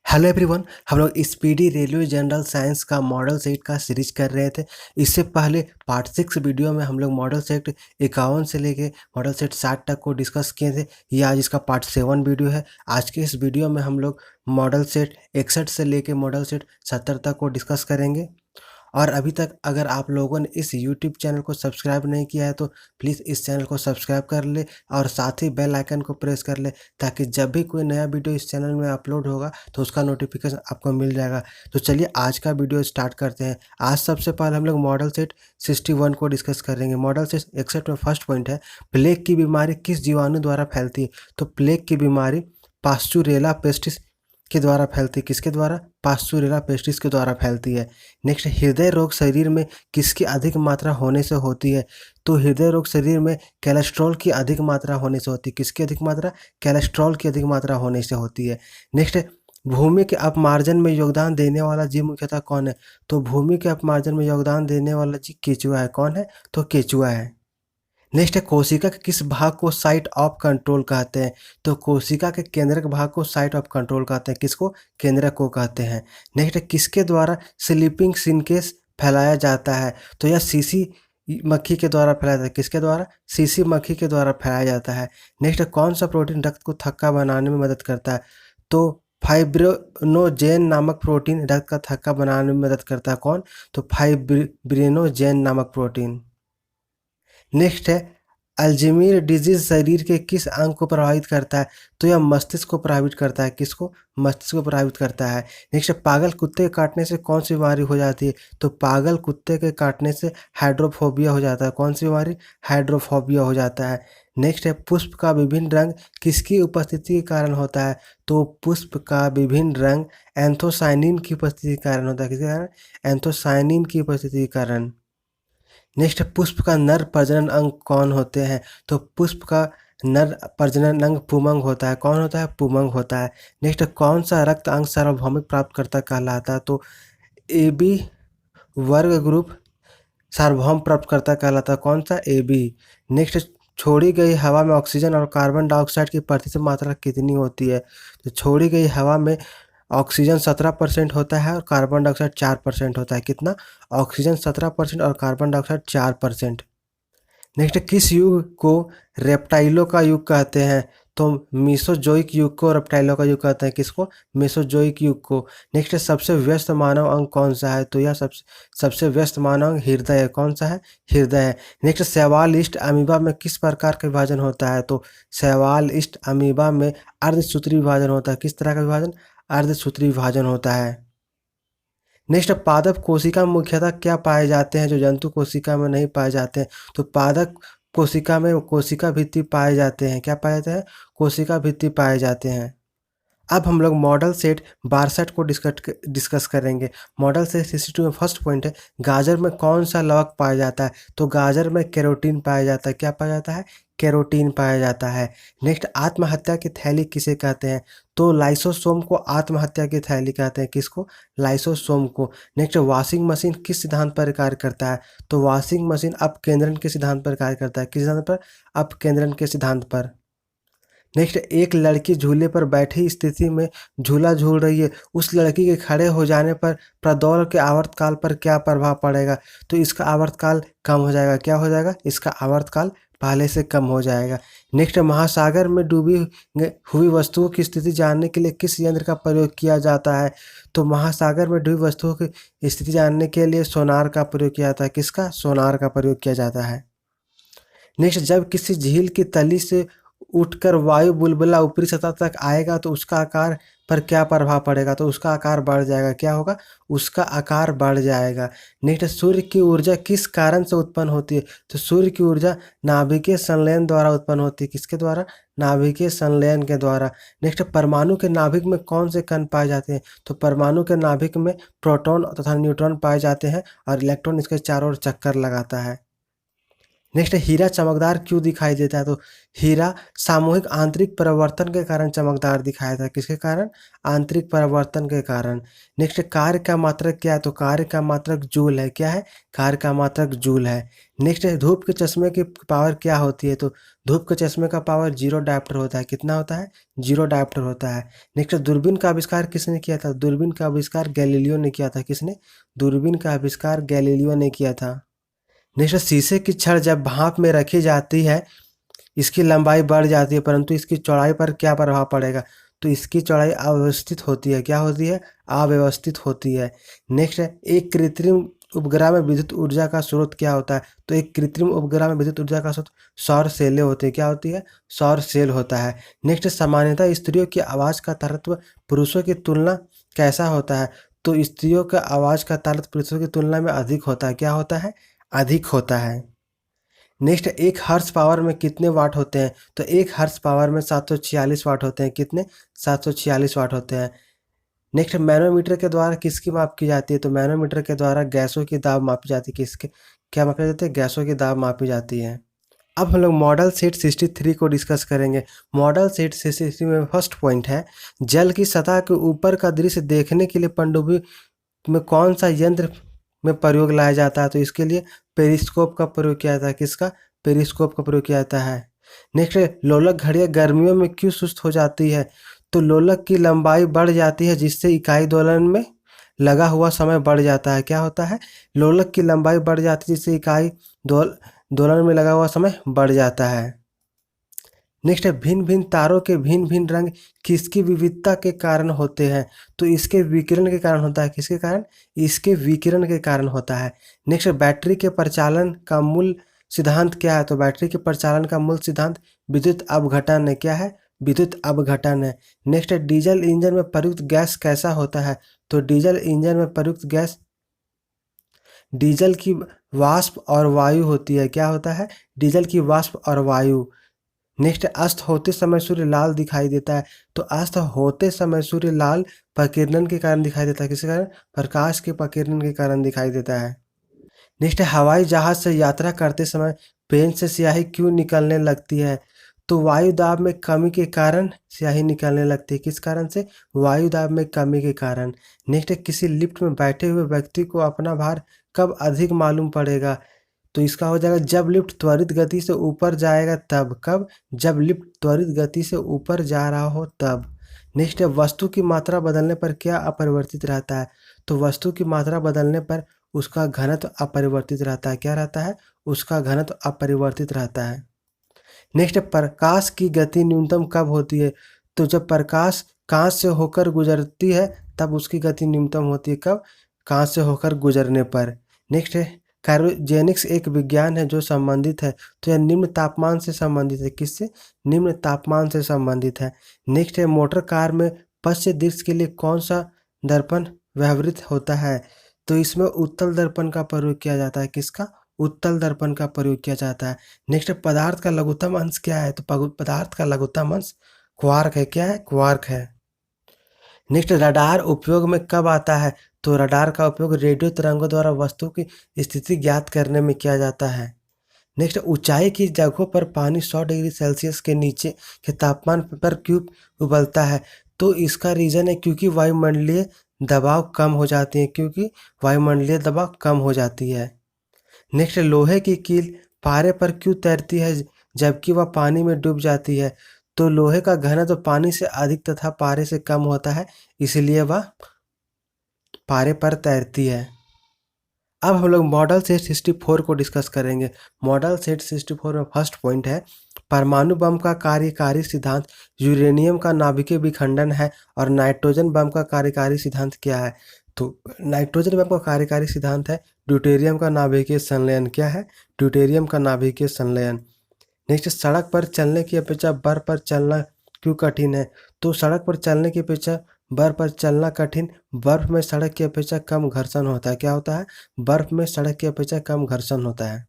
Hello everyone. हम लोग speedy railway general science का मॉडल सेट का सीरीज कर रहे थे। इससे पहले पार्ट 6 वीडियो में हम लोग मॉडल सेट 51 से लेके मॉडल सेट 60 तक को डिस्कस किए थे। ये आज इसका पार्ट 7 वीडियो है। आज के इस वीडियो में हम लोग मॉडल सेट 61 से लेके मॉडल सेट 70 तक को डिस्कस करेंगे। और अभी तक अगर आप लोगों ने इस यूट्यूब चैनल को सब्सक्राइब नहीं किया है तो प्लीज़ इस चैनल को सब्सक्राइब कर ले और साथ ही बेल आइकन को प्रेस कर ले, ताकि जब भी कोई नया वीडियो इस चैनल में अपलोड होगा तो उसका नोटिफिकेशन आपको मिल जाएगा। तो चलिए आज का वीडियो स्टार्ट करते हैं। आज सबसे पहले हम लोग मॉडल सेट 61 को डिस्कस करेंगे। मॉडल सेट 61 में फर्स्ट पॉइंट है, प्लेग की बीमारी किस जीवाणु द्वारा फैलती है। तो प्लेग की बीमारी पास्चुरेला पेस्टिस के द्वारा फैलती है। किसके द्वारा? पास्चुरेला पेस्टिस के द्वारा फैलती है। नेक्स्ट, हृदय रोग शरीर में किसकी अधिक मात्रा होने से होती है। तो हृदय रोग शरीर में कोलेस्ट्रॉल की अधिक मात्रा होने से होती है। किसकी अधिक मात्रा? कोलेस्ट्रॉल की अधिक मात्रा होने से होती है। नेक्स्ट, भूमि के अपमार्जन में योगदान देने वाला जीव मुख्यतः कौन है। तो भूमि के अपमार्जन में योगदान देने वाला जीव केचुआ है। कौन है? तो केचुआ है। नेक्स्ट है, कोशिका के किस भाग को साइट ऑफ कंट्रोल कहते हैं। तो कोशिका के केंद्रक भाग को साइट ऑफ कंट्रोल कहते हैं। किसको? केंद्रक को कहते हैं। नेक्स्ट है, किसके द्वारा स्लीपिंग सिनकेस फैलाया जाता है। तो यह सीसी मक्खी के द्वारा फैलाया जाता है। किसके द्वारा? सीसी मक्खी के द्वारा फैलाया जाता है। नेक्स्ट है, कौन सा प्रोटीन रक्त को थक्का बनाने में मदद करता है। तो फाइब्रिनोजेन नामक प्रोटीन रक्त का थक्का बनाने में मदद करता है। कौन? तो फाइब्रिनोजेन नामक प्रोटीन। नेक्स्ट है, अल्जीमिर डिजीज शरीर के किस अंग को प्रभावित करता है। तो यह मस्तिष्क को प्रभावित करता है। किसको? मस्तिष्क को प्रभावित करता है। नेक्स्ट, पागल कुत्ते के काटने से कौन सी बीमारी हो जाती है। तो पागल कुत्ते के काटने से हाइड्रोफोबिया हो जाता है। कौन सी बीमारी? हाइड्रोफोबिया हो जाता है। नेक्स्ट है, पुष्प का विभिन्न रंग किसकी उपस्थिति के कारण होता है। तो पुष्प का विभिन्न रंग एंथोसाइनिन की उपस्थिति के कारण होता है। किसके कारण? एंथोसाइनिन की उपस्थिति के कारण। नेक्स्ट, पुष्प का नर प्रजनन अंग कौन होते हैं। तो पुष्प का नर प्रजनन अंग पुमंग होता है। कौन होता है? पुमंग होता है। नेक्स्ट, कौन सा रक्त अंग सार्वभौमिक प्राप्तकर्ता कहलाता है। तो ए बी वर्ग ग्रुप सार्वभौम प्राप्तकर्ता कहलाता है। कौन सा? A B. नेक्स्ट, छोड़ी गई हवा में ऑक्सीजन और कार्बन डाइऑक्साइड की प्रतिशत मात्रा कितनी होती है। तो छोड़ी गई हवा में ऑक्सीजन 17% होता है और कार्बन डाइऑक्साइड 4% होता है। कितना? ऑक्सीजन 17% और कार्बन डाइऑक्साइड 4%। नेक्स्ट, किस युग को रेप्टाइलों का युग कहते हैं। तो मीसोजोइक युग को रेप्टाइलों का युग कहते हैं। किसको? मीसोजोइक युग को। नेक्स्ट, सबसे व्यस्त मानव अंग कौन सा है। तो यह सबसे व्यस्त मानव अंग हृदय है। कौन सा है? हृदय है। नेक्स्ट, शैवालिस्ट अमीबा में किस प्रकार का विभाजन होता है। तो शैवालिस्ट अमीबा में अर्धसूत्री विभाजन होता है। किस तरह का विभाजन? अर्धसूत्री विभाजन होता है। नेक्स्ट, पादप कोशिका में मुख्यतः क्या पाए जाते हैं जो जंतु कोशिका में नहीं पाए जाते हैं। तो पादप कोशिका में कोशिका भित्ति पाए जाते हैं। क्या पाए जाते हैं? कोशिका भित्ति पाए जाते हैं। अब हम लोग मॉडल सेट 62 को डिस्कस करेंगे। मॉडल सेट 62 में फर्स्ट पॉइंट है, गाजर में कौन सा लवक पाया जाता है। तो गाजर में कैरोटीन पाया जाता है। क्या पाया जाता है? कैरोटीन पाया जाता है। नेक्स्ट, आत्महत्या की थैली किसे कहते हैं। तो लाइसोसोम को आत्महत्या की थैली कहते हैं। किसको? लाइसोसोम को। नेक्स्ट, वॉशिंग मशीन किस सिद्धांत पर कार्य करता है। तो वॉशिंग मशीन अपकेंद्रण के सिद्धांत पर कार्य करता है। किस सिद्धांत पर? अपकेंद्रण के सिद्धांत पर। नेक्स्ट, एक लड़की झूले पर बैठी स्थिति में झूला झूल रही है। उस लड़की के खड़े हो जाने पर प्रदौड़ के आवर्तकाल पर क्या प्रभाव पड़ेगा। तो इसका आवर्तकाल कम हो जाएगा। क्या हो जाएगा? इसका आवर्तकाल पहले से कम हो जाएगा। नेक्स्ट, महासागर में डूबी हुई वस्तुओं की स्थिति जानने के लिए किस यंत्र का प्रयोग किया जाता है। तो महासागर में डूबी वस्तुओं की स्थिति जानने के लिए सोनार का प्रयोग किया जाता है। किसका? सोनार का प्रयोग किया जाता है। नेक्स्ट, जब किसी झील की तली से उठकर वायु बुलबुला ऊपरी सतह तक आएगा तो उसका आकार पर क्या प्रभाव पड़ेगा। तो उसका आकार बढ़ जाएगा। क्या होगा? उसका आकार बढ़ जाएगा। नेक्स्ट, सूर्य की ऊर्जा किस कारण से उत्पन्न होती है। तो सूर्य की ऊर्जा नाभिकीय संलयन द्वारा उत्पन्न होती है। किसके द्वारा? नाभिकीय संलयन के द्वारा। नेक्स्ट, परमाणु के नाभिक में कौन से कण पाए जाते हैं। तो परमाणु के नाभिक में प्रोटॉन तथा न्यूट्रॉन पाए जाते हैं और इलेक्ट्रॉन इसके चारों ओर चक्कर लगाता है। नेक्स्ट है हीरा चमकदार क्यों दिखाई देता है? तो हीरा सामूहिक आंतरिक परिवर्तन के कारण चमकदार दिखाया था। किसके कारण? आंतरिक परिवर्तन के कारण। नेक्स्ट कार्य का मात्रक क्या है? तो कार्य का मात्रक जूल है। क्या है? कार्य का मात्रक जूल है। नेक्स्ट है धूप के चश्मे की पावर क्या होती है? तो धूप के चश्मे का पावर 0 डायोप्टर होता है। कितना होता है? 0 डायोप्टर होता है। नेक्स्ट दूरबीन का आविष्कार किसने किया था? दूरबीन का आविष्कार गैलीलियो ने किया था। किसने? दूरबीन का आविष्कार गैलीलियो ने किया था। नेक्स्ट शीशे की छड़ जब भाप में रखी जाती है, इसकी लंबाई बढ़ जाती है, परंतु इसकी चौड़ाई पर क्या प्रभाव पड़ेगा? तो इसकी चौड़ाई अव्यवस्थित होती है। क्या होती है? अव्यवस्थित होती है। नेक्स्ट है एक कृत्रिम उपग्रह में विद्युत ऊर्जा का स्रोत क्या होता है? तो एक कृत्रिम उपग्रह में विद्युत ऊर्जा का स्रोत सौर सेलें होती है। क्या होती है? सौर सेल होता है। नेक्स्ट सामान्यतः स्त्रियों की आवाज़ का तारतम्य पुरुषों की तुलना कैसा होता है? तो स्त्रियों का आवाज़ का तारतम्य पुरुषों की तुलना में अधिक होता है। क्या होता है? अधिक होता है। नेक्स्ट एक हॉर्स पावर में कितने वाट होते हैं? तो एक हॉर्स पावर में 746 वाट होते हैं। कितने? 746 वाट होते हैं। नेक्स्ट मैनोमीटर के द्वारा किसकी माप की जाती है? तो मैनोमीटर के द्वारा गैसों की दाब मापी जाती है। किसके क्या मापी जाती है? गैसों की दाब मापी जाती है। अब हम लोग मॉडल सेट 63 को डिस्कस करेंगे। मॉडल सेट 63 में फर्स्ट पॉइंट है जल की सतह के ऊपर का दृश्य देखने के लिए पनडुब्बी में कौन सा यंत्र में प्रयोग लाया जाता है? तो इसके लिए पेरिस्कोप का प्रयोग किया जाता है। किसका? पेरिस्कोप का प्रयोग किया जाता है। नेक्स्ट लोलक घड़ियां गर्मियों में क्यों सुस्त हो जाती है? तो लोलक की लंबाई बढ़ जाती है जिससे इकाई दोलन में लगा हुआ समय बढ़ जाता है। क्या होता है? लोलक की लंबाई बढ़ जाती है जिससे इकाई दोलन में लगा हुआ समय बढ़ जाता है। नेक्स्ट है भिन्न भिन्न तारों के भिन्न भिन्न रंग किसकी विविधता के कारण होते हैं? तो इसके विकिरण के कारण होता है। किसके कारण? इसके विकिरण के कारण होता है। नेक्स्ट बैटरी के परिचालन का मूल सिद्धांत क्या है? तो बैटरी के परिचालन का मूल सिद्धांत विद्युत अपघटन है। क्या है? विद्युत अपघटन है। नेक्स्ट है डीजल इंजन में प्रयुक्त गैस कैसा होता है? तो डीजल इंजन में प्रयुक्त गैस डीजल की वाष्प और वायु होती है। क्या होता है? डीजल की वाष्प और वायु। नेक्स्ट अस्त होते समय सूर्य लाल दिखाई देता है। तो अस्त होते समय सूर्य लाल प्रकीर्णन के कारण दिखाई देता है। किसके कारण? प्रकाश के प्रकीर्णन के कारण दिखाई देता है। नेक्स्ट हवाई जहाज से यात्रा करते समय पेन से स्याही क्यों निकलने लगती है? तो वायु दाब में कमी के कारण स्याही निकलने लगती है। किस कारण से? वायु दाब में कमी के कारण। नेक्स्ट किसी लिफ्ट में बैठे हुए व्यक्ति को अपना भार कब अधिक मालूम पड़ेगा? तो इसका हो जाएगा जब लिफ्ट त्वरित गति से ऊपर जाएगा तब। कब? जब लिफ्ट त्वरित गति से ऊपर जा रहा हो तब। नेक्स्ट है वस्तु की मात्रा बदलने पर क्या अपरिवर्तित रहता है? तो वस्तु की मात्रा बदलने पर उसका घनत्व अपरिवर्तित रहता है। क्या रहता है? उसका घनत्व अपरिवर्तित रहता है। नेक्स्ट है प्रकाश की गति न्यूनतम कब होती है? तो जब प्रकाश कांच से होकर गुजरती है तब उसकी गति न्यूनतम होती है। कब? कांच से होकर गुजरने पर। नेक्स्ट है क्रायोजेनिक्स एक विज्ञान है जो संबंधित है। तो यह निम्न तापमान से संबंधित है। किससे? निम्न तापमान से संबंधित है। नेक्स्ट है मोटर कार में पश्च दृश्य के लिए कौन सा दर्पण व्यवहृत होता है? तो इसमें उत्तल दर्पण का प्रयोग किया जाता है। किसका? उत्तल दर्पण का प्रयोग किया जाता है। नेक्स्ट पदार्थ का लघुत्तम अंश क्या है? तो पदार्थ का लघुत्तम अंश क्वार्क है। क्या है? क्वार्क है। नेक्स्ट रडार उपयोग में कब आता है? तो रडार का उपयोग रेडियो तरंगों द्वारा वस्तु की स्थिति ज्ञात करने में किया जाता है। नेक्स्ट ऊंचाई की जगहों पर पानी 100 डिग्री सेल्सियस के नीचे के तापमान पर क्यों उबलता है? तो इसका रीज़न है क्योंकि वायुमंडलीय दबाव कम हो जाती है। क्योंकि वायुमंडलीय दबाव कम हो जाती है। नेक्स्ट लोहे की कील पारे पर क्यों तैरती है जबकि वह पानी में डूब जाती है? तो लोहे का घनत्व पानी से अधिक तथा पारे से कम होता है, इसलिए वह पारे पर तैरती है। अब हम लोग मॉडल सेट 64 को डिस्कस करेंगे। मॉडल सेट 64 में फर्स्ट पॉइंट है परमाणु बम का कार्यकारी सिद्धांत यूरेनियम का नाभिकीय विखंडन है और नाइट्रोजन बम का कार्यकारी सिद्धांत क्या है? तो नाइट्रोजन बम का कार्यकारी सिद्धांत है ड्यूटेरियम का नाभिकीय संलयन। क्या है? ड्यूटेरियम का नाभिकीय संलयन। नेक्स्ट सड़क पर चलने की अपेक्षा बर्फ पर चलना क्यों कठिन है? तो सड़क पर चलने की अपेक्षा बर्फ पर चलना कठिन। बर्फ में सड़क की अपेक्षा कम घर्षण होता है। क्या होता है? बर्फ में सड़क की अपेक्षा कम घर्षण होता है।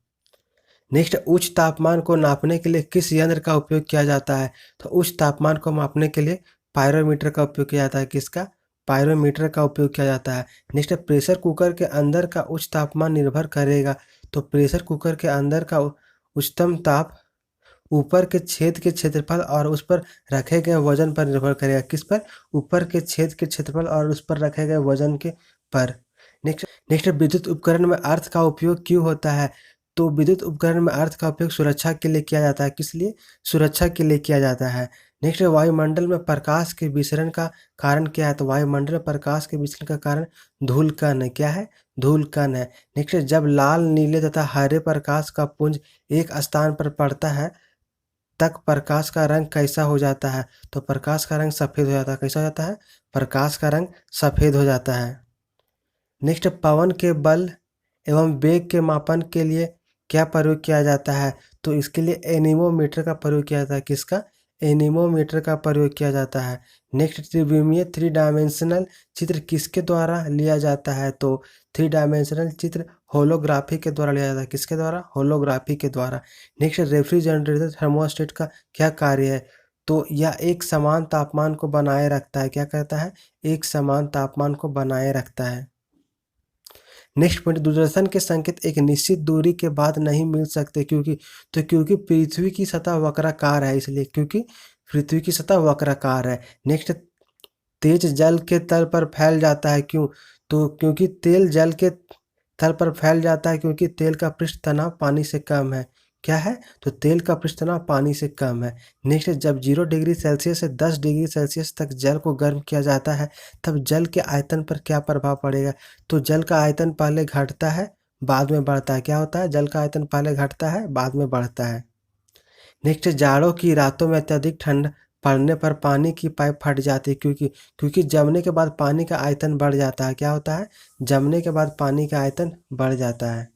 नेक्स्ट उच्च तापमान को नापने के लिए किस यंत्र का उपयोग किया जाता है? तो उच्च तापमान को मापने के लिए पायरोमीटर का उपयोग किया जाता है। किसका? पायरोमीटर का उपयोग किया जाता है। नेक्स्ट प्रेशर कुकर के अंदर का उच्च तापमान निर्भर करेगा। तो प्रेशर कुकर के अंदर का उच्चतम ताप ऊपर के छेद के क्षेत्रफल और उस पर रखे गए वजन पर निर्भर करेगा। किस पर? ऊपर के छेद के क्षेत्रफल और उस पर रखे गए वजन के पर। नेक्स्ट विद्युत उपकरण में अर्थ का उपयोग क्यों होता है? तो विद्युत उपकरण में अर्थ का उपयोग सुरक्षा के लिए किया जाता है। किस लिए? सुरक्षा के लिए किया जाता है। नेक्स्ट वायुमंडल में प्रकाश के विसरण का कारण क्या है? तो वायुमंडल में प्रकाश के विसरण का कारण धूल कण है। क्या है? धूल कण है। नेक्स्ट जब लाल, नीले तथा हरे प्रकाश का पुंज एक स्थान पर पड़ता है तक प्रकाश का रंग कैसा हो जाता है? तो प्रकाश का रंग सफ़ेद हो जाता है। कैसा हो जाता है? प्रकाश का रंग सफ़ेद हो जाता है। नेक्स्ट पवन के बल एवं वेग के मापन के लिए क्या प्रयोग किया जाता है? तो इसके लिए एनीमोमीटर का प्रयोग किया जाता है। किसका? एनीमोमीटर का प्रयोग किया जाता है। नेक्स्ट त्रिविमीय 3 डायमेंशनल चित्र किसके द्वारा लिया जाता है? तो 3 डायमेंशनल चित्र होलोग्राफी के द्वारा लिया जाता है। किसके द्वारा? होलोग्राफी के द्वारा। नेक्स्ट रेफ्रिजरेटर थर्मोस्टेट का क्या कार्य है? तो यह एक समान तापमान को बनाए रखता है। क्या करता है? एक समान तापमान को बनाए रखता है। नेक्स्ट पॉइंट, दूरदर्शन के संकेत एक निश्चित दूरी के बाद नहीं मिल सकते क्योंकि पृथ्वी की सतह वक्राकार है, इसलिए क्योंकि पृथ्वी की सतह वक्राकार है। नेक्स्ट तेज जल के तल पर फैल जाता है। क्यों? तो क्योंकि तेल जल के तल पर फैल जाता है क्योंकि तेल का पृष्ठ तनाव पानी से कम है। क्या है? तो तेल का पृष्ठ तनाव पानी से कम है। नेक्स्ट जब 0 डिग्री सेल्सियस से 10 डिग्री सेल्सियस तक जल को गर्म किया जाता है तब जल के आयतन पर क्या प्रभाव पड़ेगा? तो जल का आयतन पहले घटता है बाद में बढ़ता है। क्या होता है? जल का आयतन पहले घटता है बाद में बढ़ता है। नेक्स्ट जाड़ों की रातों में अत्यधिक ठंड पड़ने पर पानी की पाइप फट जाती है क्योंकि जमने के बाद पानी का आयतन बढ़ जाता है। क्या होता है? जमने के बाद पानी का आयतन बढ़ जाता है।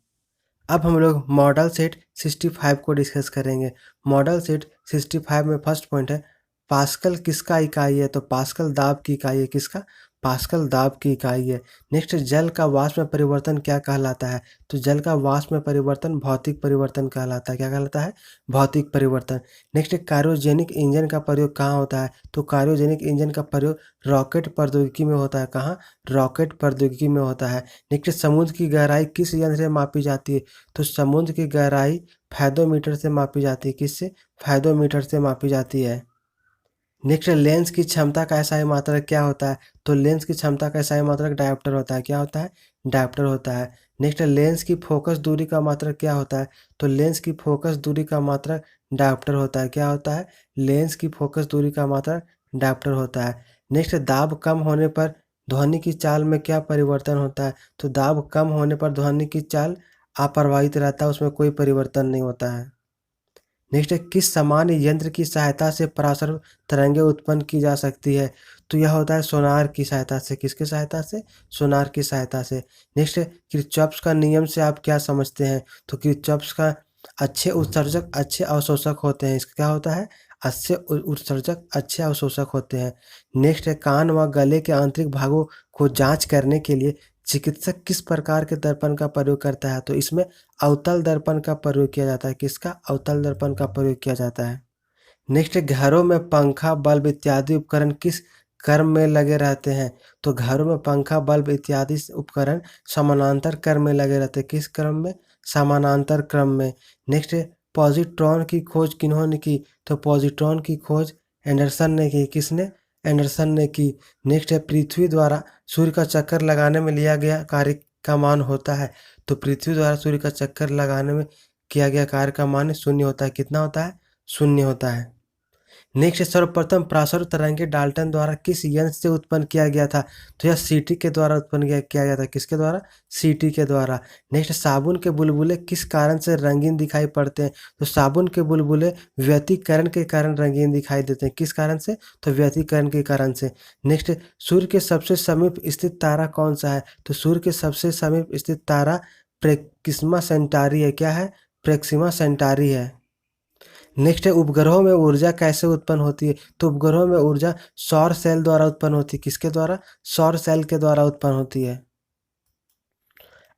अब हम लोग मॉडल सेट 65 को डिस्कस करेंगे। मॉडल सेट 65 में फर्स्ट पॉइंट है पास्कल किसका इकाई है? तो पास्कल दाब की इकाई है। किसका? पास्कल दाब की इकाई है। नेक्स्ट जल का वाष्प में परिवर्तन क्या कहलाता है? तो जल का वाष्प में परिवर्तन भौतिक परिवर्तन कहलाता है। क्या कहलाता है? भौतिक परिवर्तन। नेक्स्ट क्रायोजेनिक इंजन का प्रयोग कहाँ होता है? तो क्रायोजेनिक इंजन का प्रयोग रॉकेट प्रौद्योगिकी में होता है। कहाँ? रॉकेट प्रौद्योगिकी में होता है। नेक्स्ट समुद्र की गहराई किस यंत्र से मापी जाती है? तो समुद्र की गहराई फायदोमीटर से मापी जाती है। किससे? फायदोमीटर से मापी जाती है। नेक्स्ट लेंस की क्षमता का एसआई मात्रक क्या होता है? तो लेंस की क्षमता का एसआई मात्रक डायोप्टर होता है। क्या होता है? डायोप्टर होता है। नेक्स्ट लेंस की फोकस दूरी का मात्रक क्या होता है? तो लेंस की फोकस दूरी का मात्रक डायोप्टर होता है। क्या होता है? लेंस की फोकस दूरी का मात्रक डायोप्टर होता है। नेक्स्ट दाब कम होने पर ध्वनि की चाल में क्या परिवर्तन होता है? तो दाब कम होने पर ध्वनि की चाल अप्रभावित रहता है, उसमें कोई परिवर्तन नहीं होता है। नेक्स्ट है किस सामान्य यंत्र की सहायता से परासर तरंगें उत्पन्न की जा सकती है? तो यह होता है सोनार की सहायता से। किसकी सहायता से? सोनार की सहायता से। नेक्स्ट है किरचॉफ्स का नियम से आप क्या समझते हैं? तो किरचॉफ्स का अच्छे उत्सर्जक अच्छे अवशोषक होते हैं। इसका क्या होता है? अच्छे उत्सर्जक अच्छे अवशोषक होते हैं। नेक्स्ट है कान व गले के आंतरिक भागों को जांच करने के लिए चिकित्सक किस प्रकार के दर्पण का प्रयोग करता है? तो इसमें अवतल दर्पण का प्रयोग किया जाता है। किसका? अवतल दर्पण का प्रयोग किया जाता है। नेक्स्ट घरों में पंखा, बल्ब इत्यादि उपकरण किस क्रम में लगे रहते हैं? तो घरों में पंखा, बल्ब इत्यादि उपकरण समानांतर क्रम में लगे रहते हैं। किस क्रम में? समानांतर क्रम में। नेक्स्ट पॉजिट्रॉन की खोज किन्होंने की? तो पॉजिट्रॉन की खोज एंडरसन ने की। किसने? एंडरसन ने की। नेक्स्ट है पृथ्वी द्वारा सूर्य का चक्कर लगाने में लिया गया कार्य का मान होता है। तो पृथ्वी द्वारा सूर्य का चक्कर लगाने में किया गया कार्य का मान शून्य होता है। कितना होता है? शून्य होता है। नेक्स्ट सर्वप्रथम परासर तरंगे डाल्टन द्वारा किस यंत्र से उत्पन्न किया गया था? तो यह सीटी के द्वारा उत्पन्न किया गया था। किसके द्वारा? सीटी के द्वारा। नेक्स्ट साबुन के बुलबुले किस कारण से रंगीन दिखाई पड़ते हैं? तो साबुन के बुलबुले व्यतिकरण के कारण रंगीन दिखाई देते हैं। किस कारण से? तो व्यतिकरण के कारण से। नेक्स्ट सूर्य के सबसे समीप स्थित तारा कौन सा है? तो सूर्य के सबसे समीप स्थित तारा प्रेक्सिमा सेंटारी है। क्या है? प्रेक्सिमा सेंटारी है। नेक्स्ट है उपग्रहों में ऊर्जा कैसे उत्पन्न होती है? तो उपग्रहों में ऊर्जा सौर सेल द्वारा उत्पन्न होती है। किसके द्वारा? सौर सेल के द्वारा उत्पन्न होती है।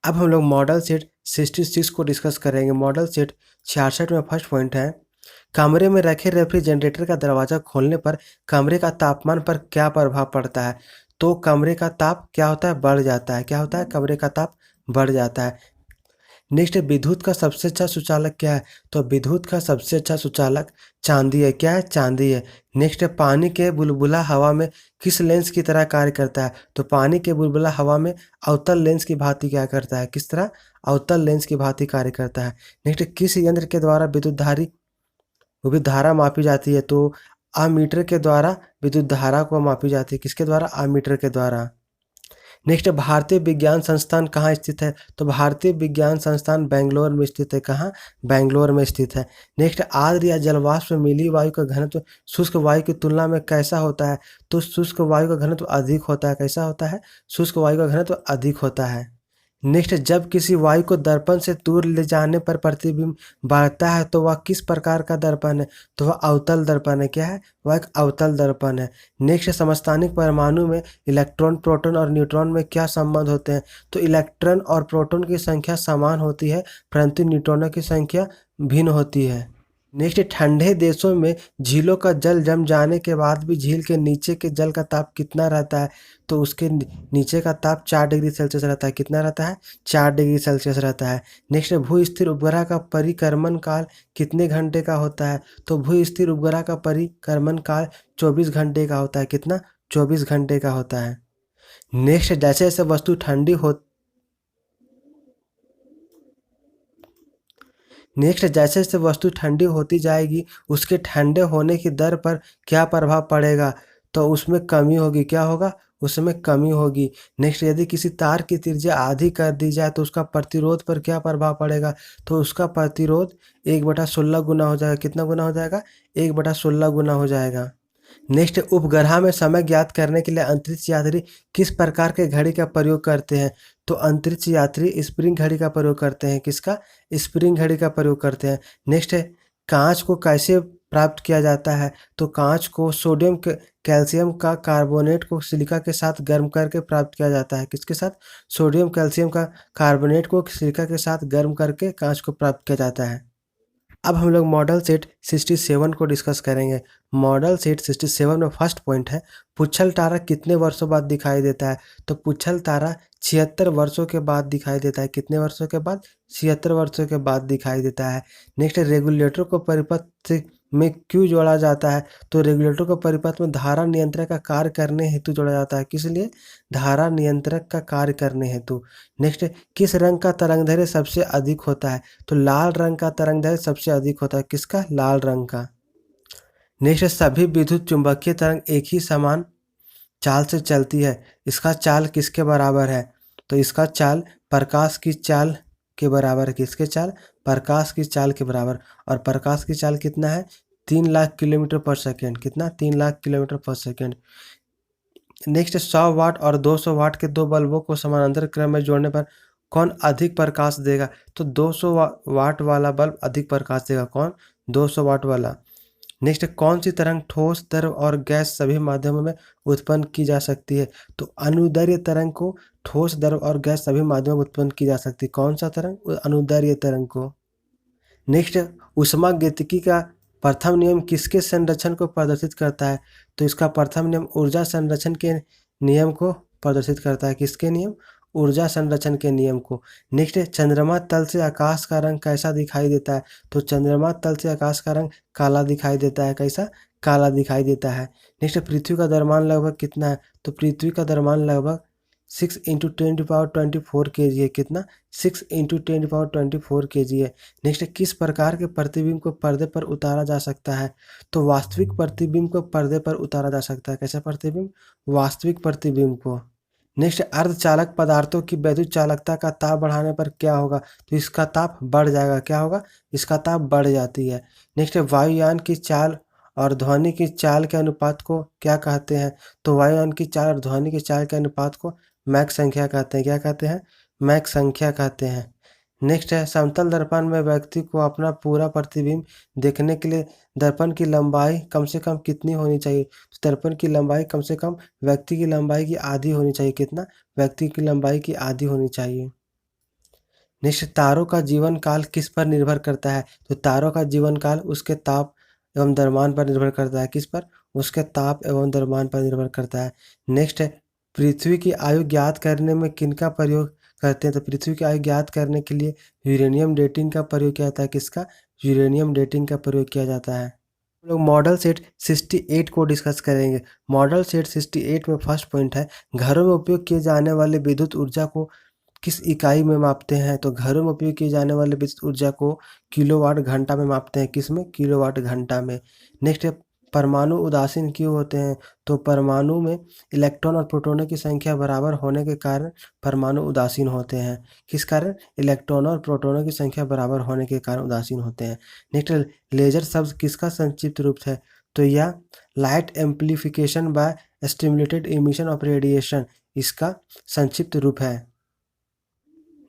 अब हम लोग मॉडल सेट 66 को डिस्कस करेंगे। मॉडल सेट 66 में फर्स्ट पॉइंट है कमरे में रखे रेफ्रिजरेटर का दरवाज़ा खोलने पर कमरे का तापमान पर क्या प्रभाव पड़ता है? तो कमरे का ताप क्या होता है? बढ़ जाता है। क्या होता है? कमरे का ताप बढ़ जाता है। नेक्स्ट विद्युत का सबसे अच्छा सुचालक क्या है? तो विद्युत का सबसे अच्छा सुचालक चांदी है। क्या है? चांदी है। नेक्स्ट पानी के बुलबुला हवा में किस लेंस की तरह कार्य करता है? तो पानी के बुलबुला हवा में अवतल लेंस की भांति क्या करता है? किस तरह? अवतल लेंस की भांति कार्य करता है। नेक्स्ट किस यंत्र के द्वारा विद्युत धारा मापी जाती है? तो अमीटर के द्वारा विद्युत धारा को मापी जाती है। किसके द्वारा? अमीटर के द्वारा। नेक्स्ट भारतीय विज्ञान संस्थान कहाँ स्थित है? तो भारतीय विज्ञान संस्थान बेंगलोर में स्थित है। कहाँ? बेंगलोर में स्थित है। नेक्स्ट आर्द्र या जलवाष्प में मिली वायु का घनत्व शुष्क वायु की तुलना में कैसा होता है? तो शुष्क वायु का घनत्व अधिक होता है। कैसा होता है? शुष्क वायु का घनत्व अधिक होता है। नेक्स्ट जब किसी वायु को दर्पण से दूर ले जाने पर प्रतिबिंब बढ़ता है तो वह किस प्रकार का दर्पण है? तो वह अवतल दर्पण है। क्या है? वह एक अवतल दर्पण है। नेक्स्ट समस्थानिक परमाणु में इलेक्ट्रॉन, प्रोटॉन और न्यूट्रॉन में क्या संबंध होते हैं? तो इलेक्ट्रॉन और प्रोटॉन की संख्या समान होती है परंतु न्यूट्रॉनों की संख्या भिन्न होती है। नेक्स्ट ठंडे देशों में झीलों का जल जम जाने के बाद भी झील के नीचे के जल का ताप कितना रहता है? तो उसके नीचे का ताप 4 डिग्री सेल्सियस रहता है। कितना रहता है? 4 डिग्री सेल्सियस रहता है। नेक्स्ट भू स्थिर उपग्रह का परिक्रमण काल कितने घंटे का होता है? तो भू स्थिर उपग्रह का परिक्रमण काल 24 घंटे का होता है। कितना? 24 घंटे का होता है। नेक्स्ट जैसे जैसे वस्तु ठंडी हो नेक्स्ट जैसे जैसे वस्तु ठंडी होती जाएगी उसके ठंडे होने की दर पर क्या प्रभाव पड़ेगा? तो उसमें कमी होगी। क्या होगा? उसमें कमी होगी। नेक्स्ट यदि किसी तार की त्रिज्या आधी कर दी जाए तो उसका प्रतिरोध पर क्या प्रभाव पड़ेगा? तो उसका प्रतिरोध 1/16 गुना हो जाएगा। कितना गुना हो जाएगा? 1/16 गुना हो जाएगा। नेक्स्ट उपग्रह में समय ज्ञात करने के लिए अंतरिक्ष यात्री किस प्रकार के घड़ी का प्रयोग करते हैं? तो अंतरिक्ष यात्री स्प्रिंग घड़ी का प्रयोग करते हैं। किसका? स्प्रिंग घड़ी का प्रयोग करते हैं। नेक्स्ट है कांच को कैसे प्राप्त किया जाता है? तो कांच को कैल्शियम का कार्बोनेट को सिलिका के साथ गर्म करके प्राप्त किया जाता है। किसके साथ? सोडियम कैल्शियम का कार्बोनेट को सिलिका के साथ गर्म करके कांच को प्राप्त किया जाता है। अब हम लोग मॉडल सेट 67 को डिस्कस करेंगे। मॉडल सेट 67 में फर्स्ट पॉइंट है पुच्छल तारा कितने वर्षों बाद दिखाई देता है? तो पुच्छल तारा 76 वर्षों के बाद दिखाई देता है। कितने वर्षों के बाद? 76 वर्षों के बाद दिखाई देता है। नेक्स्ट रेगुलेटर को परिपथ में क्यों जोड़ा जाता है? तो रेगुलेटर को परिपथ में धारा नियंत्रक का कार्य करने हेतु जोड़ा जाता है। किस लिए? धारा नियंत्रक का कार्य करने हेतु। नेक्स्ट किस रंग का तरंगदैर्घ्य सबसे अधिक होता है? तो लाल रंग का तरंगदैर्घ्य सबसे अधिक होता है। किसका? लाल रंग का। नेक्स्ट सभी विद्युत चुंबकीय तरंग एक ही समान चाल से चलती है। इसका चाल किसके बराबर है? तो इसका चाल प्रकाश की चाल के बराबर है। किसके चाल? प्रकाश की चाल के बराबर। और प्रकाश की चाल कितना है? 3 लाख किलोमीटर पर सेकेंड। कितना? 3 लाख किलोमीटर पर सेकेंड। नेक्स्ट 100 वाट और 200 वाट के दो बल्बों को समानांतर क्रम में जोड़ने पर कौन अधिक प्रकाश देगा? तो 200 वाट वाला बल्ब अधिक प्रकाश देगा। कौन? 200 वाट वाला। नेक्स्ट कौन सी तरंग ठोस, द्रव और गैस सभी माध्यमों में उत्पन्न की जा सकती है? तो अनुदैर्घ्य तरंग को ठोस, द्रव और गैस सभी माध्यमों में उत्पन्न की जा सकती है। कौन सा तरंग? अनुदैर्घ्य तरंग को। नेक्स्ट ऊष्मागतिकी का प्रथम नियम किसके संरक्षण को प्रदर्शित करता है? तो इसका प्रथम नियम ऊर्जा संरक्षण के नियम को प्रदर्शित करता है। किसके नियम? ऊर्जा संरक्षण के नियम को। नेक्स्ट चंद्रमा तल से आकाश का रंग कैसा दिखाई देता है? तो चंद्रमा तल से आकाश का रंग काला दिखाई देता है। कैसा? काला दिखाई देता है। नेक्स्ट पृथ्वी का द्रव्यमान लगभग कितना है? तो पृथ्वी का द्रव्यमान लगभग 6 × 10⁻24 kg है। कितना? 6 × 10⁻24 kg है। नेक्स्ट किस प्रकार के प्रतिबिंब को पर्दे पर उतारा जा सकता है? तो वास्तविक प्रतिबिंब को पर्दे पर उतारा जा सकता है। कैसा प्रतिबिंब? वास्तविक प्रतिबिंब को। नेक्स्ट अर्धचालक पदार्थों की वैद्युत चालकता का ताप बढ़ाने पर क्या होगा? तो इसका ताप बढ़ जाएगा। क्या होगा? इसका ताप बढ़ जाती है। नेक्स्ट वायुयान की चाल और ध्वनि की चाल के अनुपात को क्या कहते हैं? तो वायुयान की चाल और ध्वनि की चाल के अनुपात को मैक संख्या कहते हैं। क्या कहते हैं? मैक संख्या कहते हैं। नेक्स्ट है समतल दर्पण में व्यक्ति को अपना पूरा प्रतिबिंब देखने के लिए दर्पण की लंबाई कम से कम कितनी होनी चाहिए? तो दर्पण की लंबाई कम से कम व्यक्ति की लंबाई की आधी होनी चाहिए। कितना? व्यक्ति की लंबाई की आधी होनी चाहिए। नेक्स्ट तारों का जीवन काल किस पर निर्भर करता है? तो तारों का जीवन काल उसके ताप एवं द्रव्यमान पर निर्भर करता है। किस पर? उसके ताप एवं द्रव्यमान पर निर्भर करता है। नेक्स्ट है पृथ्वी की आयु ज्ञात करने में किनका प्रयोग करते हैं। तो पृथ्वी की आयु ज्ञात करने के लिए यूरेनियम डेटिंग का प्रयोग किया जाता है। किसका? यूरेनियम डेटिंग का प्रयोग किया जाता है। हम लोग मॉडल सेट 68 को डिस्कस करेंगे। मॉडल सेट 68 में फर्स्ट पॉइंट है, घरों में उपयोग किए जाने वाले विद्युत ऊर्जा को किस इकाई में मापते हैं? तो घरों में उपयोग किए जाने वाले विद्युत ऊर्जा को किलोवाट घंटा में मापते हैं। किस में? किलोवाट घंटा में। नेक्स्ट है, परमाणु उदासीन क्यों होते हैं? तो परमाणु में इलेक्ट्रॉन और प्रोटॉनों की संख्या बराबर होने के कारण परमाणु उदासीन होते हैं। किस कारण? इलेक्ट्रॉनों और प्रोटॉनों की संख्या बराबर होने के कारण उदासीन होते हैं। नेक्स्ट है, लेजर शब्द किसका संक्षिप्त रूप है? तो यह light amplification by stimulated emission of radiation इसका संक्षिप्त रूप है।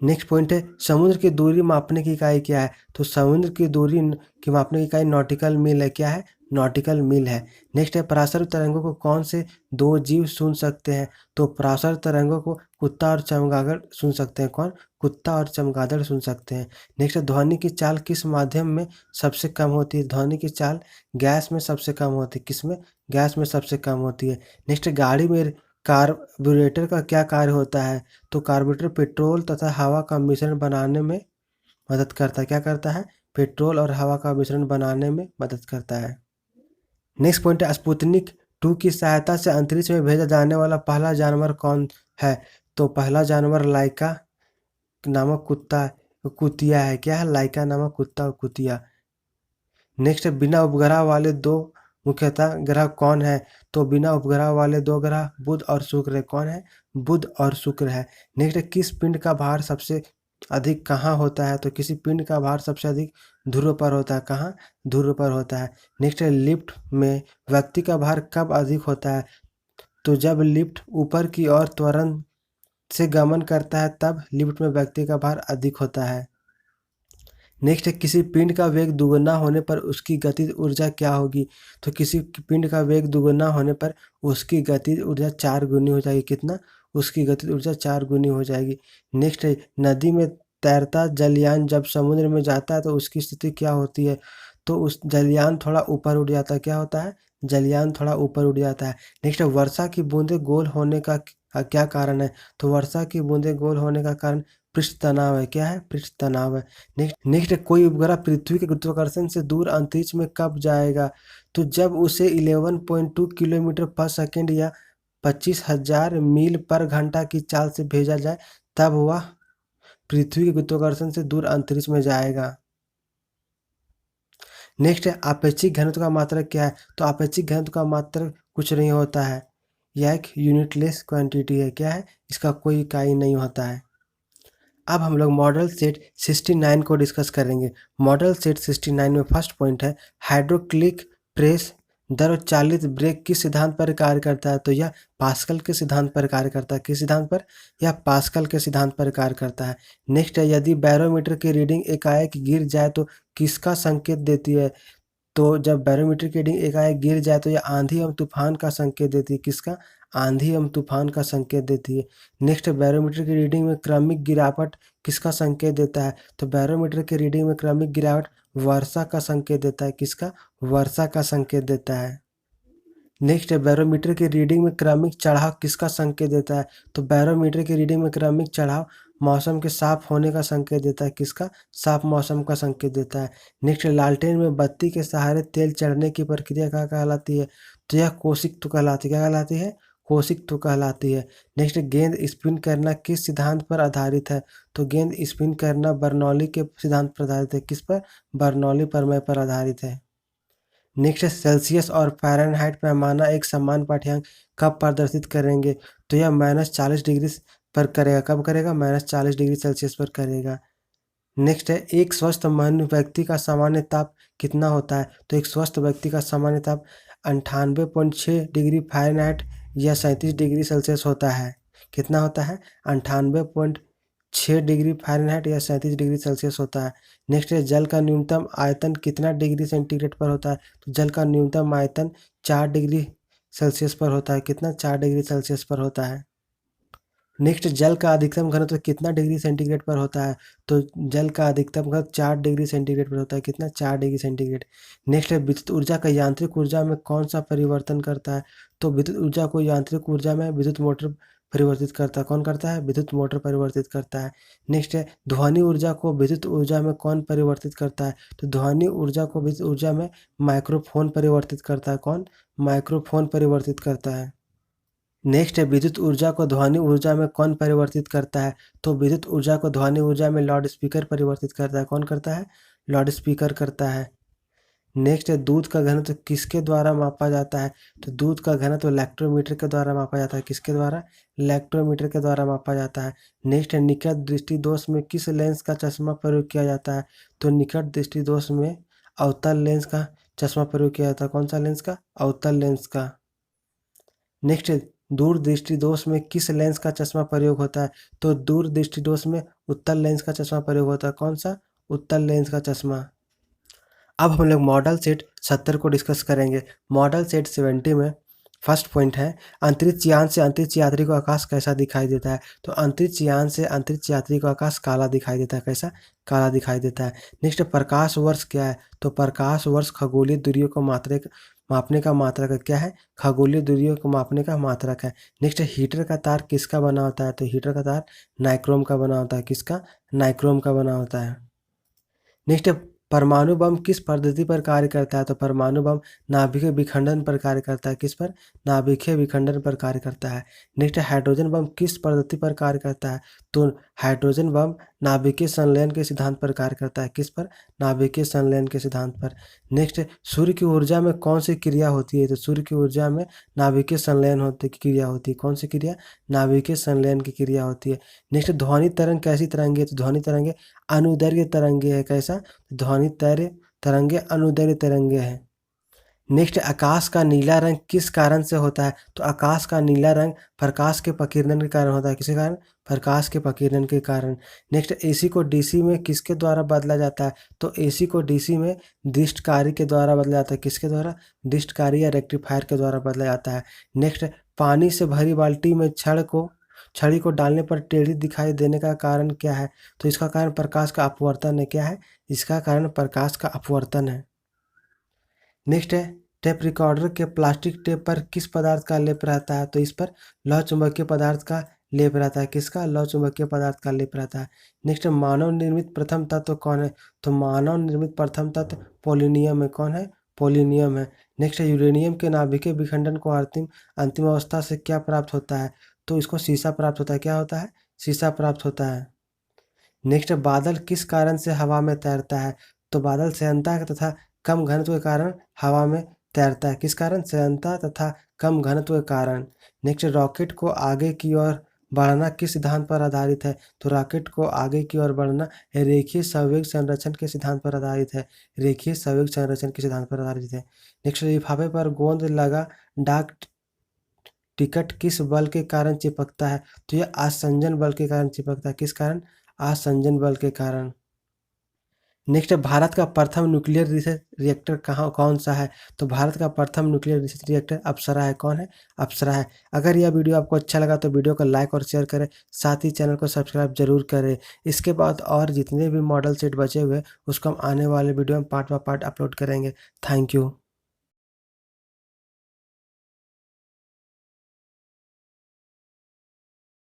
नेक्स्ट पॉइंट है, समुद्र की दूरी मापने की इकाई क्या है? तो समुद्र की दूरी की मापने की इकाई नॉटिकल मील है। क्या है? नॉटिकल मील है। नेक्स्ट है, पराशर तरंगों को कौन से दो जीव सुन सकते हैं? तो पराशर तरंगों को कुत्ता और चमगादड़ सुन सकते हैं। कौन? कुत्ता और चमगादड़ सुन सकते हैं। नेक्स्ट है, ध्वनि की चाल किस माध्यम में सबसे कम होती है? ध्वनि की चाल गैस में सबसे कम होती है। किस में? गैस में सबसे कम होती है। नेक्स्ट है, गाड़ी में कार्बोरेटर का क्या कार्य होता है? तो कार्बोरेटर पेट्रोल तथा हवा का मिश्रण बनाने में मदद करता है। क्या करता है? पेट्रोल और हवा का मिश्रण बनाने में मदद करता है। नेक्स्ट पॉइंट है, स्पुतनिक 2 की सहायता से अंतरिक्ष में भेजा जाने वाला पहला जानवर कौन है? तो पहला जानवर लाइका नामक कुतिया है। क्या है? लाइका नामक कुत्ता और कुतिया। नेक्स्ट है, बिना उपग्रह वाले दो मुख्यतः ग्रह कौन है? तो बिना उपग्रह वाले दो ग्रह बुध और शुक्र है। कौन है? बुध और शुक्र है। नेक्स्ट है, किस पिंड का भार सबसे अधिक कहाँ होता है? तो किसी पिंड का भार सबसे अधिक ध्रुव पर होता है। कहाँ? ध्रुव पर होता है। नेक्स्ट है, लिफ्ट में व्यक्ति का भार कब अधिक होता है? तो जब लिफ्ट ऊपर की ओर त्वरण से गमन करता है तब लिफ्ट में व्यक्ति का भार अधिक होता है। नेक्स्ट है, किसी पिंड का वेग दुगुना होने पर उसकी गतिज ऊर्जा क्या होगी? तो किसी पिंड का वेग दुगुना होने पर उसकी गतिज ऊर्जा 4 गुनी हो जाएगी। कितना? उसकी गतिज ऊर्जा 4 गुनी हो जाएगी। नेक्स्ट है, नदी में तैरता जलयान जब समुद्र में जाता है तो उसकी स्थिति क्या होती है? तो उस जलयान थोड़ा ऊपर उठ जाता है। क्या होता है? जलयान थोड़ा ऊपर उठ जाता है। नेक्स्ट है, वर्षा की बूंदें गोल होने का क्या कारण है? तो वर्षा की बूंदें गोल होने का कारण पृष्ठ तनाव है। क्या है? पृष्ठ तनाव है। नेक्स्ट कोई उपग्रह पृथ्वी के गुरुत्वाकर्षण से दूर अंतरिक्ष में कब जाएगा? तो जब उसे 11.2 किलोमीटर पर सेकंड या 25,000 मील पर घंटा की चाल से भेजा जाए तब वह पृथ्वी के गुरुत्वाकर्षण से दूर अंतरिक्ष में जाएगा। नेक्स्ट है, आपेक्षिक घनत्व का मात्रक क्या है? तो आपेक्षिक घनत्व का मात्रक कुछ नहीं होता है, यह एक यूनिटलेस क्वांटिटी है। क्या है? इसका कोई इकाई नहीं होता है। अब हम लोग मॉडल सेट 69 को डिस्कस करेंगे। मॉडल सेट 69 में फर्स्ट पॉइंट है, हाइड्रोक्लिक प्रेस दर और चालित ब्रेक किस सिद्धांत पर कार्य करता है? तो यह पास्कल के सिद्धांत पर कार्य करता है। किस सिद्धांत पर? यह पास्कल के सिद्धांत पर कार्य करता है। नेक्स्ट है, यदि बैरोमीटर की रीडिंग एकाएक गिर जाए तो किसका संकेत देती है? तो जब बैरोमीटर की रीडिंग एकाएक गिर जाए तो यह आंधी एवं तूफान का संकेत देती है। किसका? आंधी एवं तूफान का संकेत देती है। नेक्स्ट, बैरोमीटर की रीडिंग में क्रमिक गिरावट किसका संकेत देता है? तो बैरोमीटर की रीडिंग में क्रमिक गिरावट वर्षा का संकेत देता है। किसका? वर्षा का संकेत देता है। नेक्स्ट है, बैरोमीटर की रीडिंग में क्रमिक चढ़ाव किसका संकेत देता है? तो बैरोमीटर की रीडिंग में क्रमिक चढ़ाव मौसम के साफ होने का संकेत देता है। किसका? साफ मौसम का संकेत देता है। नेक्स्ट, लालटेन में बत्ती के सहारे तेल चढ़ने की प्रक्रिया क्या कहलाती है? तो यह कोशिक कहलाती है। क्या कहलाती है? कोशिक कहलाती है। नेक्स्ट, गेंद स्पिन करना किस सिद्धांत पर आधारित है? तो गेंद स्पिन करना बर्नौली के सिद्धांत पर आधारित है। किस पर? बर्नौली प्रमेय पर आधारित है। नेक्स्ट है, सेल्सियस और फ़ारेनहाइट पैमाना एक समान पाठ्यांक कब प्रदर्शित करेंगे? तो यह -40 डिग्री पर करेगा। कब करेगा? -40 डिग्री सेल्सियस पर करेगा। नेक्स्ट है, एक स्वस्थ व्यक्ति का सामान्य ताप कितना होता है? तो एक स्वस्थ व्यक्ति का सामान्य ताप 98.6 डिग्री फ़ारेनहाइट या 37 डिग्री सेल्सियस होता है। कितना होता है? 98.6 डिग्री फ़ारेनहाइट या 37 डिग्री सेल्सियस होता है। नेक्स्ट है, जल का न्यूनतम आयतन कितना डिग्री सेंटीग्रेड पर होता है? तो जल का न्यूनतम आयतन 4 डिग्री सेल्सियस पर होता है। कितना? 4 डिग्री सेल्सियस पर होता है। नेक्स्ट, जल का अधिकतम घनत्व कितना डिग्री सेंटीग्रेड पर होता है? तो जल का अधिकतम घनत्व 4 डिग्री सेंटीग्रेड पर होता है। कितना? 4 डिग्री सेंटीग्रेड। नेक्स्ट है, विद्युत ऊर्जा का यांत्रिक ऊर्जा में कौन सा परिवर्तन करता है? तो विद्युत ऊर्जा को यांत्रिक ऊर्जा में विद्युत मोटर परिवर्तित करता है? कौन करता है? विद्युत मोटर परिवर्तित करता है। नेक्स्ट है ध्वनि ऊर्जा को विद्युत ऊर्जा में कौन परिवर्तित करता है? तो ध्वनि ऊर्जा को विद्युत ऊर्जा में माइक्रोफ़ोन परिवर्तित करता है। कौन? माइक्रोफ़ोन परिवर्तित करता है। नेक्स्ट है विद्युत ऊर्जा को ध्वनि ऊर्जा में कौन परिवर्तित करता है? तो विद्युत ऊर्जा को ध्वनि ऊर्जा में लाउड स्पीकर परिवर्तित करता है। कौन करता है? लाउड स्पीकर करता है। नेक्स्ट है दूध का घनत्व किसके द्वारा मापा जाता है? तो दूध का घनत्व इलेक्ट्रोमीटर के द्वारा मापा जाता है। किसके द्वारा? इलेक्ट्रोमीटर के द्वारा मापा जाता है। नेक्स्ट है निकट दृष्टि दोष में किस लेंस का चश्मा प्रयोग किया जाता है? तो निकट दृष्टि दोष में अवतल लेंस का चश्मा प्रयोग किया जाता है। कौन सा लेंस का? अवतल लेंस का। नेक्स्ट है दूर दृष्टि दोष में किस लेंस का चश्मा प्रयोग होता है? तो दूर दृष्टि दोष में उत्तल लेंस का चश्मा प्रयोग होता है। कौन सा? उत्तल लेंस का चश्मा। अब हम लोग मॉडल सेट 70 को डिस्कस करेंगे। मॉडल सेट 70 में फर्स्ट पॉइंट है अंतरिक्ष यान से अंतरिक्ष यात्री को आकाश कैसा दिखाई देता है? तो अंतरिक्ष यान से अंतरिक्ष यात्री को आकाश काला दिखाई देता है। कैसा? काला दिखाई देता है। नेक्स्ट प्रकाश वर्ष क्या है? तो प्रकाश वर्ष खगोलीय दूरियों को मापने का मात्रक क्या है? खगोलीय दूरियों को मापने का मात्रक है। नेक्स्ट हीटर का तार किसका बना होता है? तो हीटर का तार नाइक्रोम का बना होता है। किसका? नाइक्रोम का बना होता है। नेक्स्ट परमाणु बम किस पद्धति पर कार्य करता है? तो परमाणु बम नाभिकीय विखंडन पर कार्य करता है। किस पर? नाभिकीय विखंडन पर कार्य करता है। नेक्स्ट हाइड्रोजन बम किस पद्धति पर कार्य करता है? तो हाइड्रोजन बम नाभिकीय संलयन के सिद्धांत पर कार्य करता है। किस पर? नाभिकीय संलयन के सिद्धांत पर। नेक्स्ट सूर्य की ऊर्जा में कौन सी क्रिया होती है? तो सूर्य की ऊर्जा में नाभिकीय संलयन होती क्रिया होती है। कौन सी क्रिया? नाभिकीय संलयन की क्रिया होती है। नेक्स्ट ध्वनि तरंग कैसी तरंगे? तो ध्वनि तरंगे अनुदैर्घ्य तरंगे है। कैसा? ध्वनि तरंगे अनुदैर्घ्य तरंगे हैं। नेक्स्ट आकाश का नीला रंग किस कारण से होता है? तो आकाश का नीला रंग प्रकाश के प्रकीर्णन के कारण होता है। किसके कारण? प्रकाश के प्रकीर्णन के कारण। नेक्स्ट एसी को डीसी में किसके द्वारा बदला जाता है? तो एसी को डीसी में दृष्टकारी के द्वारा बदला जाता है। किसके द्वारा? दृष्टकारी या रेक्टिफायर के द्वारा बदला जाता है। नेक्स्ट पानी से भरी बाल्टी में छड़ी को डालने पर टेढ़ी दिखाई देने का कारण क्या है? तो इसका कारण प्रकाश का अपवर्तन है। क्या है? इसका कारण प्रकाश का अपवर्तन है। नेक्स्ट है टेप रिकॉर्डर के प्लास्टिक टेप पर किस पदार्थ का लेप रहता है? तो इस पर लौह चुंबकीय पदार्थ का लेप रहता है। किसका? लौह चुंबकीय पदार्थ का लेप रहता है। नेक्स्ट मानव निर्मित प्रथम तत्व कौन है? तो मानव निर्मित प्रथम तत्व पोलिनियम है। कौन है? पोलिनियम है। नेक्स्ट है यूरेनियम के नाभिकीय विखंडन को अंतिम अवस्था से क्या प्राप्त होता है? तो इसको शीशा प्राप्त होता है। क्या होता है? शीशा प्राप्त होता है। नेक्स्ट बादल किस कारण से हवा में तैरता है? तो बादल श्यानता तथा कम घनत्व के कारण हवा में तैरता है। किस कारण? श्यानता तथा कम घनत्व के कारण। नेक्स्ट रॉकेट को आगे की ओर बढ़ना किस सिद्धांत पर आधारित है? तो रॉकेट को आगे की ओर बढ़ना रेखीय संवेग संरक्षण के सिद्धांत पर आधारित है। रेखीय संवेग संरक्षण के सिद्धांत पर आधारित है। नेक्स्ट लिफाफे पर गोंद लगा डाक टिकट किस बल के कारण चिपकता है? तो यह आसंजन बल के कारण चिपकता है। किस कारण? आसंजन बल के कारण। नेक्स्ट भारत का प्रथम न्यूक्लियर रिसर्च रिएक्टर कौन सा है? तो भारत का प्रथम न्यूक्लियर रिसर्च रिएक्टर अप्सरा है। कौन है? अप्सरा है। अगर यह वीडियो आपको अच्छा लगा तो वीडियो को लाइक और शेयर करें, साथ ही चैनल को सब्सक्राइब जरूर करें। इसके बाद और जितने भी मॉडल सेट बचे हुए उसको हम आने वाले वीडियो में पार्ट बाय पार्ट अपलोड करेंगे। Thank you.